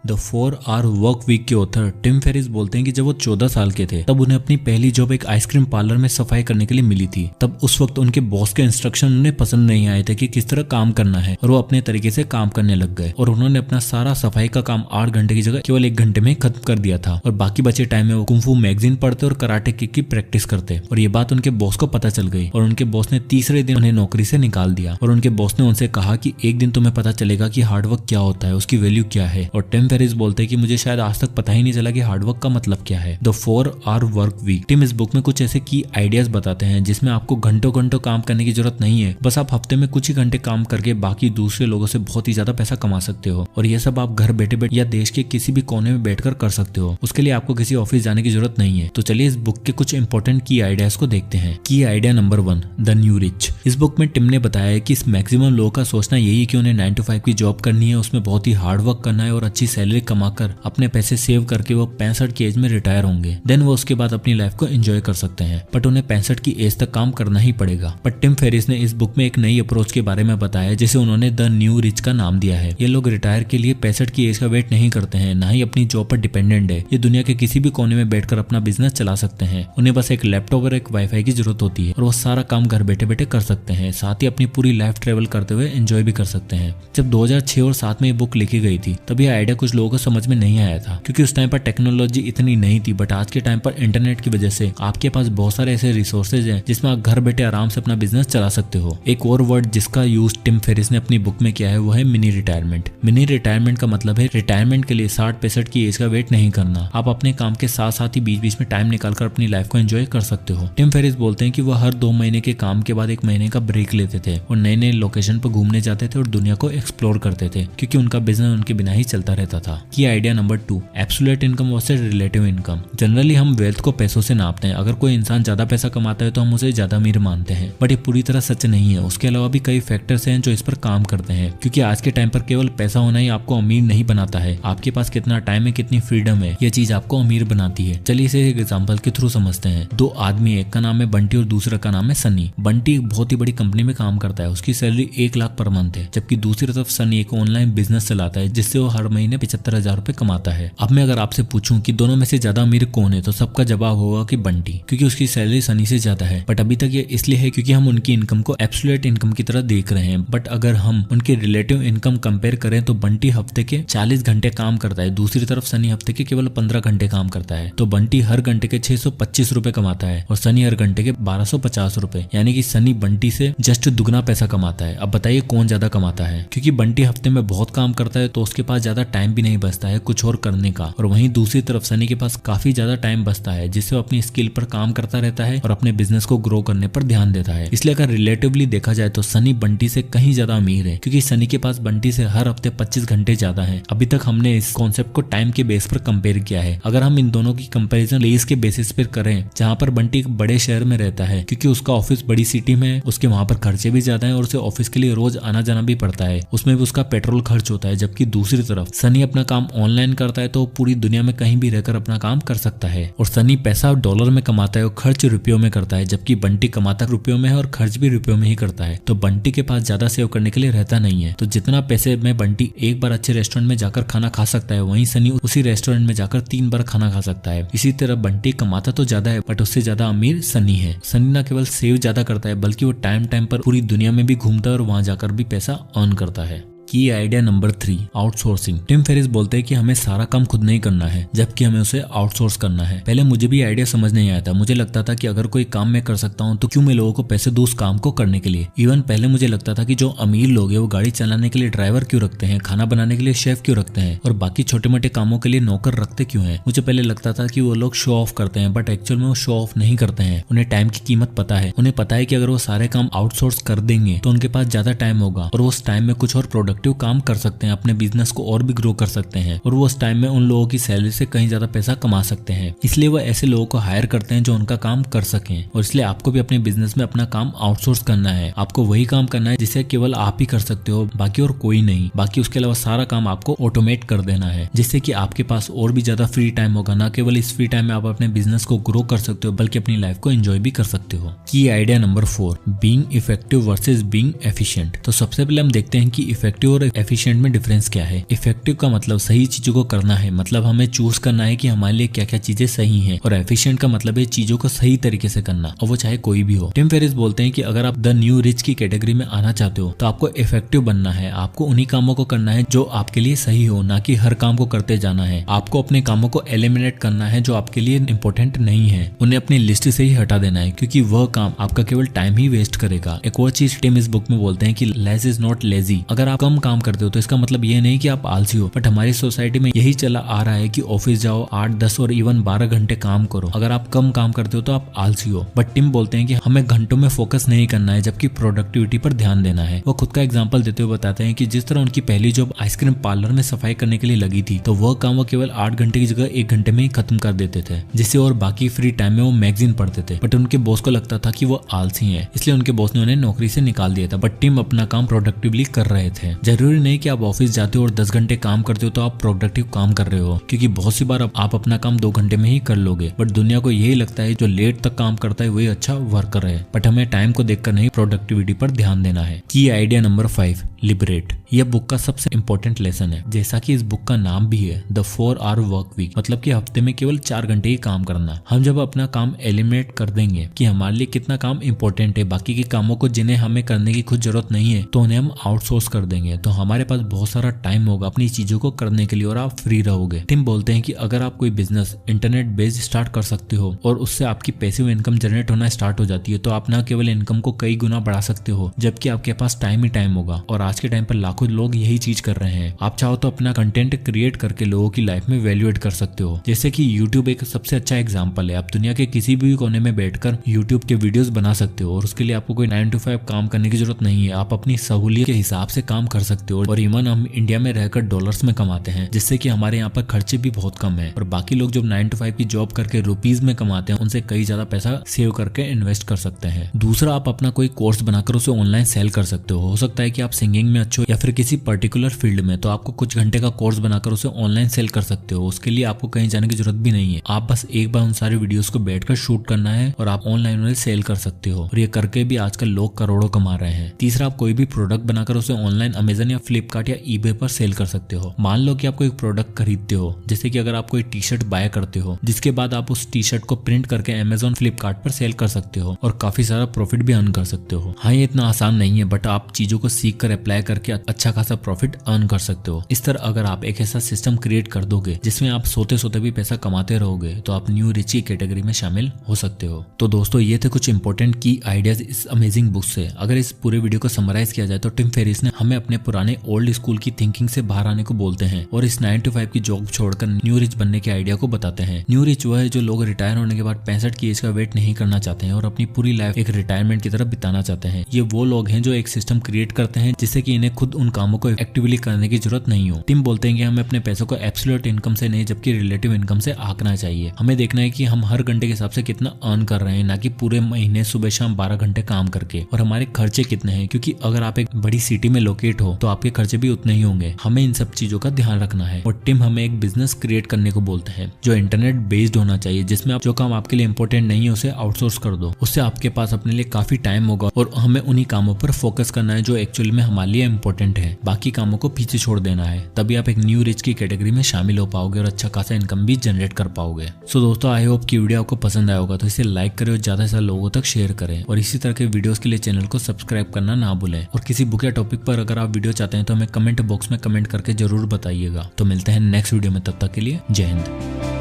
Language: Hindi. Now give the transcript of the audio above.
द 4-Hour वर्क वीक के ऑथर टिम फेरिस बोलते हैं कि जब वो 14 साल के थे तब उन्हें अपनी पहली जॉब एक आइसक्रीम पार्लर में सफाई करने के लिए मिली थी। तब उस वक्त उनके बॉस के इंस्ट्रक्शन उन्हें पसंद नहीं आए थे कि किस तरह काम करना है और वो अपने तरीके से काम करने लग गए और उन्होंने अपना सारा सफाई का काम 8 घंटे की जगह केवल 1 घंटे में खत्म कर दिया था और बाकी बचे टाइम में वो कुंफू मैगजीन पढ़ते और कराटे किक की प्रैक्टिस करते। और ये बात उनके बॉस को पता चल गई और उनके बॉस ने तीसरे दिन उन्हें नौकरी से निकाल दिया और उनके बॉस ने उनसे कहा कि एक दिन तुम्हें पता चलेगा कि हार्डवर्क क्या होता है, उसकी वैल्यू क्या है। और टिम फेरिस बोलते हैं कि मुझे शायद आज तक पता ही नहीं चला कि हार्डवर्क का मतलब क्या है। The 4-Hour work week. Tim इस बुक में कुछ ऐसे की आइडियाज बताते हैं जिसमें आपको घंटों घंटों काम करने की जरूरत नहीं है, बस आप हफ्ते में कुछ ही घंटे काम करके बाकी दूसरे लोगों से बहुत ही ज्यादा पैसा कमा सकते हो और ये सब आप घर बैठे बैठे या देश के किसी भी कोने में बैठकर कर सकते हो। उसके लिए आपको किसी ऑफिस जाने की जरूरत नहीं है। तो चलिए इस बुक के कुछ इंपॉर्टेंट की आइडियाज को देखते हैं। की idea number 1, the new rich. इस बुक में टिम ने बताया है कि इस मैक्सिमम लोगों का सोचना यही है कि उन्हें 9 to 5 की जॉब करनी है, उसमें बहुत ही हार्ड वर्क करना है और अच्छी सैलरी कमाकर अपने पैसे सेव करके वो 65 की एज में रिटायर होंगे। देन वो उसके बाद अपनी लाइफ को एंजॉय कर सकते हैं, बट उन्हें 65 की एज तक काम करना ही पड़ेगा। पर टिम फेरिस ने इस बुक में एक नई अप्रोच के बारे में बताया जिसे उन्होंने द न्यू रिच का नाम दिया है। ये लोग रिटायर के लिए 65 की एज का वेट नहीं करते हैं, ना ही अपनी जॉब पर डिपेंडेंट है। ये दुनिया के किसी भी कोने में बैठकर अपना बिजनेस चला सकते हैं। उन्हें बस एक लैपटॉप और एक वाईफाई की जरूरत होती है और वो सारा काम घर बैठे बैठे कर सकते हैं, साथ ही अपनी पूरी लाइफ ट्रेवल करते हुए एंजॉय भी कर सकते हैं। जब 2006 और 2007 में ये बुक लिखी गई थी तब ये आइडिया कुछ लोगों को समझ में नहीं आया था क्योंकि उस टाइम पर टेक्नोलॉजी इतनी नहीं थी, बट आज के टाइम पर इंटरनेट की वजह से आपके पास बहुत सारे ऐसे रिसोर्सेज हैं जिसमें आप घर बैठे आराम से अपना बिजनेस चला सकते हो। एक और वर्ड जिसका यूज टिम फेरिस ने अपनी बुक में किया है वो है मिनी रिटायरमेंट। मिनी रिटायरमेंट का मतलब है रिटायरमेंट के लिए 60-65 की एज का वेट नहीं करना। आप अपने काम के साथ साथ ही बीच बीच में टाइम निकालकर अपनी लाइफ को एंजॉय कर सकते हो। टिम फेरिस बोलते हैं कि वो हर 2 महीने के काम के बाद 1 महीने का ब्रेक लेते थे और नए नए लोकेशन पर घूमने जाते थे और दुनिया को एक्सप्लोर करते थे क्योंकि उनका बिजनेस उनके बिना ही चलता रहता था। की idea number 2, absolute income versus relative income. Generally हम वेल्थ को पैसों से नापते हैं। अगर कोई इंसान ज्यादा पैसा कमाता है तो हम उसे ज्यादा अमीर मानते हैं, बट ये पूरी तरह सच नहीं है। उसके अलावा भी कई फैक्टर्स हैं जो इस पर काम करते हैं क्योंकि आज के टाइम पर केवल पैसा होना ही आपको अमीर नहीं बनाता है। आपके पास कितना टाइम है, कितनी फ्रीडम है, ये चीज आपको अमीर बनाती है। चलिए इसे एक एग्जांपल के थ्रू समझते हैं। 2 आदमी, एक का नाम है बंटी और दूसरा का नाम है सनी। बंटी एक बहुत ही बड़ी कंपनी में काम करता है, उसकी सैलरी 1 लाख पर मंथ है, जबकि दूसरी तरफ सनी एक ऑनलाइन बिजनेस चलाता है जिससे वो हर महीने 75,000 रुपए कमाता है। अब मैं अगर आपसे पूछूं कि दोनों में से ज्यादा अमीर कौन है तो सबका जवाब होगा कि बंटी, क्योंकि उसकी सैलरी सनी से ज्यादा है। बट अभी तक ये इसलिए है क्योंकि हम उनकी इनकम को एब्सोल्यूट इनकम की तरह देख रहे हैं। बट अगर हम उनके रिलेटिव इनकम कंपेयर करें तो बंटी हफ्ते के 40 घंटे काम करता है, दूसरी तरफ सनी हफ्ते के केवल 15 घंटे काम करता है। तो बंटी हर घंटे के 625 रुपए कमाता है और सनी हर घंटे के 1250 रुपए, यानी कि सनी बंटी से जस्ट दुगना पैसा कमाता है। अब बताइए कौन ज्यादा कमाता है? क्योंकि बंटी हफ्ते में बहुत काम करता है तो उसके पास ज्यादा टाइम भी नहीं बचता है कुछ और करने का, और वहीं दूसरी तरफ सनी के पास काफी ज्यादा टाइम बचता है जिससे वो अपनी स्किल पर काम करता रहता है और अपने बिजनेस को ग्रो करने पर ध्यान देता है। इसलिए अगर रिलेटिवली देखा जाए तो सनी बंटी से कहीं ज्यादा अमीर है क्योंकि सनी के पास बंटी से हर हफ्ते 25 घंटे ज्यादा है। अभी तक हमने इस कॉन्सेप्ट को टाइम के बेस पर कंपेयर किया है। अगर हम इन दोनों की कंपैरिजन प्लेस के बेसिस पर करें, जहां पर बंटी एक बड़े शहर में रहता है क्योंकि उसका ऑफिस बड़ी सिटी में है, उसके वहां पर खर्चे भी ज्यादा है और उसे ऑफिस के लिए रोज आना जाना भी पड़ता है, उसमें भी उसका पेट्रोल खर्च होता है। जबकि दूसरी तरफ सनी अपना काम ऑनलाइन करता है तो पूरी दुनिया में कहीं भी रहकर अपना काम कर सकता है। और सनी पैसा डॉलर में कमाता है और खर्च रुपयों में करता है, जबकि बंटी कमाता रुपयों में है और खर्च भी रुपयों में ही करता है। तो बंटी के पास ज्यादा सेव करने के लिए रहता नहीं है। तो जितना पैसे में बंटी एक बार अच्छे रेस्टोरेंट में जाकर खाना खा सकता है, वहीं सनी उसी रेस्टोरेंट में जाकर 3 बार खाना खा सकता है। इसी तरह बंटी कमाता तो ज्यादा है बट उससे ज्यादा अमीर सनी है। सनी न केवल सेव ज्यादा करता है बल्कि वो टाइम टाइम पर पूरी दुनिया में भी घूमता है और वहां जाकर भी पैसा अर्न करता है। Key idea number 3, outsourcing. Tim Ferriss बोलते हैं कि हमें सारा काम खुद नहीं करना है जबकि हमें उसे आउटसोर्स करना है। पहले मुझे भी आइडिया समझ नहीं आया था। मुझे लगता था कि अगर कोई काम मैं कर सकता हूँ तो क्यों मैं लोगों को पैसे दूं उस काम को करने के लिए। इवन पहले मुझे लगता था कि जो अमीर लोग हैं वो गाड़ी चलाने के लिए ड्राइवर क्यों रखते हैं, खाना बनाने के लिए शेफ क्यों रखते हैं और बाकी छोटे मोटे कामों के लिए नौकर रखते क्यों हैं। मुझे पहले लगता था कि वो लोग शो ऑफ करते हैं, बट एक्चुअल में वो शो ऑफ नहीं करते हैं। उन्हें टाइम की कीमत पता है। उन्हें पता है कि अगर वो सारे काम आउटसोर्स कर देंगे तो उनके पास ज्यादा टाइम होगा और वो उस टाइम में कुछ और प्रोडक्टिव काम कर सकते हैं, अपने बिजनेस को और भी ग्रो कर सकते हैं और वो उस टाइम में उन लोगों की सैलरी से कहीं ज्यादा पैसा कमा सकते हैं। इसलिए वो ऐसे लोगों को हायर करते हैं जो उनका काम कर सकें। और इसलिए आपको भी अपने बिजनेस में अपना काम आउटसोर्स करना है। आपको वही काम करना है जिसे केवल आप ही कर सकते हो, बाकी और कोई नहीं। बाकी उसके अलावा सारा काम आपको ऑटोमेट कर देना है जिससे कि आपके पास और भी ज्यादा फ्री टाइम होगा। ना केवल इस फ्री टाइम में आप अपने बिजनेस को ग्रो कर सकते हो बल्कि अपनी लाइफ को एंजॉय भी कर सकते हो। की idea number 4, being effective versus being efficient. तो सबसे पहले हम देखते हैं कि इफेक्टिव इफेक्टिव और एफिशिएंट में डिफरेंस क्या है। इफेक्टिव का मतलब सही चीजों को करना है, मतलब हमें चूज करना है कि हमारे लिए क्या क्या चीजें सही हैं, और एफिशिएंट का मतलब है चीजों को सही तरीके से करना, और वो चाहे कोई भी हो। टिम फेरिस बोलते हैं कि अगर आप द न्यू रिच की कैटेगरी में आना चाहते हो तो आपको इफेक्टिव बनना है। आपको उन्हीं कामों को करना है जो आपके लिए सही हो, ना कि हर काम को करते जाना है। आपको अपने कामों को एलिमिनेट करना है जो आपके लिए इंपॉर्टेंट नहीं है, उन्हें अपनी लिस्ट से ही हटा देना है, क्योंकि वह काम आपका केवल टाइम ही वेस्ट करेगा। एक और चीज टिम इस बुक में बोलते हैं कि लेस इज नॉट लेजी। अगर आप कम काम करते हो तो इसका मतलब ये नहीं कि आप आलसी हो, बट हमारी सोसाइटी में यही चला आ रहा है कि ऑफिस जाओ, 8, 10 और इवन 12 घंटे काम करो। अगर आप कम काम करते हो तो आप आलसी हो। बट टिम बोलते हैं कि हमें घंटों में फोकस नहीं करना है, जबकि प्रोडक्टिविटी पर ध्यान देना है। वो खुद का एग्जांपल देते हुए बताते हैं कि जिस तरह उनकी पहली जॉब आइसक्रीम पार्लर में सफाई करने के लिए लगी थी, तो वह काम वो केवल 8 घंटे की जगह 1 घंटे में ही खत्म कर देते थे, जिससे और बाकी फ्री टाइम में वो मैगजीन पढ़ते थे। बट उनके बॉस को लगता था कि वो आलसी है, इसलिए उनके बॉस ने उन्हें नौकरी से निकाल दिया था। बट टिम अपना काम प्रोडक्टिवली कर रहे थे। जरूरी नहीं कि आप ऑफिस जाते हो और 10 घंटे काम करते हो तो आप प्रोडक्टिव काम कर रहे हो, क्योंकि बहुत सी बार आप अपना काम 2 घंटे में ही कर लोगे। बट दुनिया को यही लगता है जो लेट तक काम करता है वही अच्छा वर्कर है। बट हमें टाइम को देखकर नहीं, प्रोडक्टिविटी पर ध्यान देना है। Key idea number 5, liberate. यह बुक का सबसे इंपॉर्टेंट लेसन है। जैसा कि इस बुक का नाम भी है, द 4 आवर वर्क वीक, मतलब कि हफ्ते में केवल 4 घंटे ही काम करना। हम जब अपना काम एलिमिनेट कर देंगे कि हमारे लिए कितना काम इंपॉर्टेंट है, बाकी के कामों को जिन्हें हमें करने की खुद जरूरत नहीं है, तो उन्हें हम आउटसोर्स कर देंगे, तो हमारे पास बहुत सारा टाइम होगा अपनी चीजों को करने के लिए और आप फ्री रहोगे। टिम बोलते हैं कि अगर आप कोई बिजनेस इंटरनेट बेस्ड स्टार्ट कर सकते हो और उससे आपकी पैसिव इनकम जनरेट होना स्टार्ट हो जाती है, तो आप ना केवल इनकम को कई गुना बढ़ा सकते हो, जबकि आपके पास टाइम ही टाइम होगा। और आज के टाइम पर लाखों लोग यही चीज कर रहे हैं। आप चाहो तो अपना कंटेंट क्रिएट करके लोगों की लाइफ में वैल्यू एड कर सकते हो। जैसे कि यूट्यूब एक सबसे अच्छा एग्जांपल है। आप दुनिया के किसी भी कोने में बैठकर यूट्यूब के वीडियोस बना सकते हो, और उसके लिए आपको कोई 9 to 5 काम करने की जरूरत नहीं है। आप अपनी सहूलियत के हिसाब से काम कर सकते हो। और इवन हम इंडिया में रहकर डॉलर्स में कमाते हैं, जिससे कि हमारे यहाँ पर खर्चे भी बहुत कम है। और बाकी लोग जो 9 to 5 की जॉब करके रुपीज में कमाते हैं, उनसे कई ज्यादा पैसा सेव करके इन्वेस्ट कर सकते हैं। दूसरा, आप अपना कोई कोर्स बनाकर उसे ऑनलाइन सेल कर सकते हो सकता है कि आप सिंगिंग में अच्छे हो या फिर किसी पर्टिकुलर फील्ड में, तो आपको कुछ घंटे का कोर्स बनाकर उसे ऑनलाइन सेल कर सकते हो। उसके लिए आपको कहीं जाने की जरूरत भी नहीं है। आप बस एक बार उन सारे वीडियोस को बैठकर शूट करना है और आप ऑनलाइन उन्हें सेल कर सकते हो। और ये करके भी आजकल लोग करोड़ों कमा रहे हैं। तीसरा, आप कोई भी प्रोडक्ट बनाकर उसे ऑनलाइन अमेजन या फ्लिपकार्ट या ईबे पर सेल कर सकते हो। मान लो कि आप कोई प्रोडक्ट खरीदते हो, जैसे कि अगर आप कोई टी शर्ट बाय करते हो, जिसके बाद आप उस टी शर्ट को प्रिंट करके अमेजन फ्लिपकार्ट पर सेल कर सकते हो और काफी सारा प्रॉफिट भी अर्न कर सकते हो। हाँ, ये इतना आसान नहीं है, बट आप चीजों को सीख कर अप्लाई करके अच्छा खासा प्रॉफिट अर्न कर सकते हो। इस तरह अगर आप एक ऐसा सिस्टम क्रिएट कर दोगे जिसमें आप सोते सोते भी पैसा कमाते रहोगे, तो आप न्यू रिच की कैटेगरी में शामिल हो सकते हो। तो दोस्तों, ये थे कुछ इंपॉर्टेंट की आइडियाज इस अमेजिंग बुक से। अगर इस पूरे वीडियो को समराइज किया जाए तो टिम फेरिस ने हमें अपने पुराने ओल्ड स्कूल की थिंकिंग से बाहर आने को बोलते हैं और इस 9 to 5 की जॉब छोड़कर न्यू रिच बनने के आइडिया को बताते हैं। न्यू रिच वह है जो लोग रिटायर होने के बाद 65 की एज का वेट नहीं करना चाहते हैं और अपनी पूरी लाइफ एक रिटायरमेंट की तरफ बिताना चाहते हैं। ये वो लोग हैं जो एक सिस्टम क्रिएट करते हैं जिससे कि इन्हें खुद उन कामों को एक्टिवली करने की जरूरत नहीं हो। टिम बोलते हैं कि हमें अपने पैसों को एब्सोल्यूट इनकम से नहीं, जबकि रिलेटिव इनकम से आंकना चाहिए। हमें देखना है कि हम हर घंटे के हिसाब से कितना अर्न कर रहे हैं, ना कि पूरे महीने सुबह शाम 12 घंटे काम करके। और हमारे खर्चे कितने हैं, क्योंकि अगर आप एक बड़ी सिटी में लोकेट हो तो आपके खर्चे भी उतने ही होंगे। हमें इन सब चीजों का ध्यान रखना है। और टिम हमें एक बिजनेस क्रिएट करने को बोलते हैं जो इंटरनेट बेस्ड होना चाहिए, जिसमें आप जो काम आपके लिए इंपॉर्टेंट नहीं है उसे आउटसोर्स कर दो। उससे आपके पास अपने लिए काफी टाइम होगा और हमें उन्हीं कामों पर फोकस करना है जो एक्चुअली में हमारे लिए इंपॉर्टेंट है। बाकी कामों को पीछे छोड़ देना है। तभी आप एक न्यू रिच की कैटेगरी में शामिल हो पाओगे और अच्छा खासा इनकम भी जनरेट कर पाओगे। सो दोस्तों, आई होप की वीडियो आपको पसंद आया होगा, तो इसे लाइक करें और ज्यादा से ज्यादा लोगों तक शेयर करें। और इसी तरह के वीडियोस के लिए चैनल को सब्सक्राइब करना ना भूलें। और किसी बुक या टॉपिक पर अगर आप वीडियो चाहते हैं तो हमें कमेंट बॉक्स में कमेंट करके जरूर बताइएगा। तो मिलते हैं नेक्स्ट वीडियो में, तब तक के लिए जय हिंद।